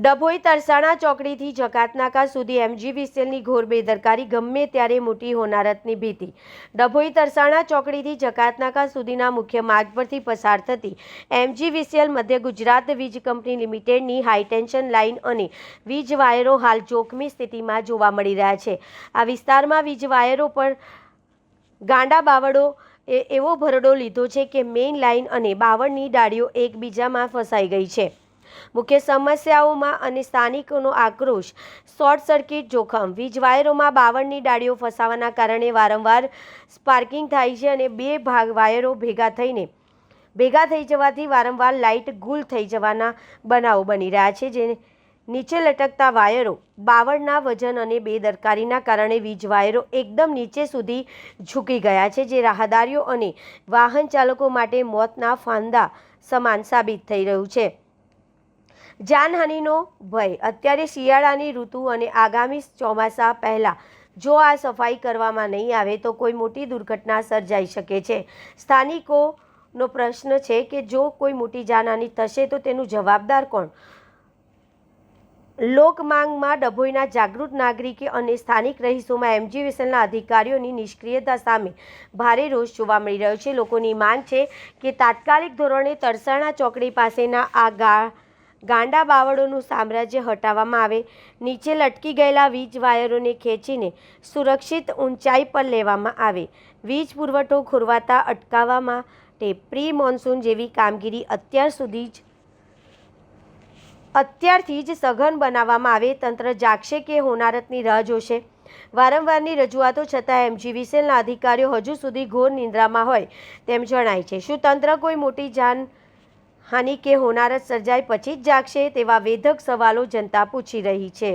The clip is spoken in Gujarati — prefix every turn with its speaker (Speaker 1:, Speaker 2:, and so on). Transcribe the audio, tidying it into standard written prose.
Speaker 1: ડભોઈ તરસાણા ચોકડીથી જકાતનાકા સુધી એમજીવીસીએલની ઘોર બેદરકારી, ગમે ત્યારે મોટી હોનારતની ભીતિ। ડભોઈ તરસાણા ચોકડીથી જકાતનાકા સુધીના મુખ્ય માર્ગ પરથી પસાર થતી એમજીવીસીએલ મધ્ય ગુજરાત વીજ કંપની લિમિટેડની હાઈટેન્શન લાઇન અને વીજ વાયરો હાલ જોખમી સ્થિતિમાં જોવા મળી રહ્યા છે। આ વિસ્તારમાં વીજ વાયરો પર ગાંડા બાવળો એવો ભરડો લીધો છે કે મેઇન લાઇન અને બાવળની ડાળીઓ એકબીજામાં ફસાઈ ગઈ છે। મુખ્ય સમસ્યાઓમાં અને સ્થાનિકોનો આક્રોશ, શોર્ટ સર્કિટ જોખમ। વીજ વાયરોમાં બાવળની ડાળીઓ ફસાવાના કારણે વારંવાર સ્પાર્કિંગ થાય છે અને બે વાયરો ભેગા થઈ જવાથી વારંવાર લાઇટ ગુલ થઈ જવાના બનાવો બની રહ્યા છે। જે નીચે લટકતા વાયરો, બાવળના વજન અને બેદરકારીના કારણે વીજ વાયરો એકદમ નીચે સુધી ઝૂકી ગયા છે, જે રાહદારીઓ અને વાહન ચાલકો માટે મોતના ફાંદા સમાન સાબિત થઈ રહ્યું છે। જાનહાનિનો ભય। અત્યારે શિયાળાની ઋતુ અને આગામી ચોમાસા પહેલાં જો આ સફાઈ કરવામાં નહીં આવે તો કોઈ મોટી દુર્ઘટના સર્જાઈ શકે છે। સ્થાનિકોનો પ્રશ્ન છે કે જો કોઈ મોટી જાનહાનિ થશે તો તેનું જવાબદાર કોણ? લોકમાંગમાં ડભોઈના જાગૃત નાગરિકે અને સ્થાનિક રહીશોમાં એમજીવીસીએલના અધિકારીઓની નિષ્ક્રિયતા સામે ભારે રોષ જોવા મળી રહ્યો છે। લોકોની માંગ છે કે તાત્કાલિક ધોરણે તરસાણા ચોકડી પાસેના આ ગાંડા બાવળોનું સામ્રાજ્ય હટાવવામાં આવે, નીચે લટકી ગયેલા વીજ વાયરોને ખેંચીને સુરક્ષિત ઊંચાઈ પર લેવામાં આવે, વીજ પુરવઠો ખોરવાતા અટકાવવા માટે પ્રી મોન્સૂન જેવી કામગીરી અત્યારથી જ સઘન બનાવવામાં આવે। તંત્ર જાગશે કે હોનારતની રાહ જોશે? વારંવારની રજૂઆતો છતાં એમજીવીસીએલના અધિકારીઓ હજુ સુધી ઘોર નિંદ્રામાં હોય તેમ જણાય છે। શું તંત્ર કોઈ મોટી જાનહાનિ કે હોનારત સર્જાય પછી જ જાગશે? તેવા વેધક સવાલો જનતા પૂછી રહી છે।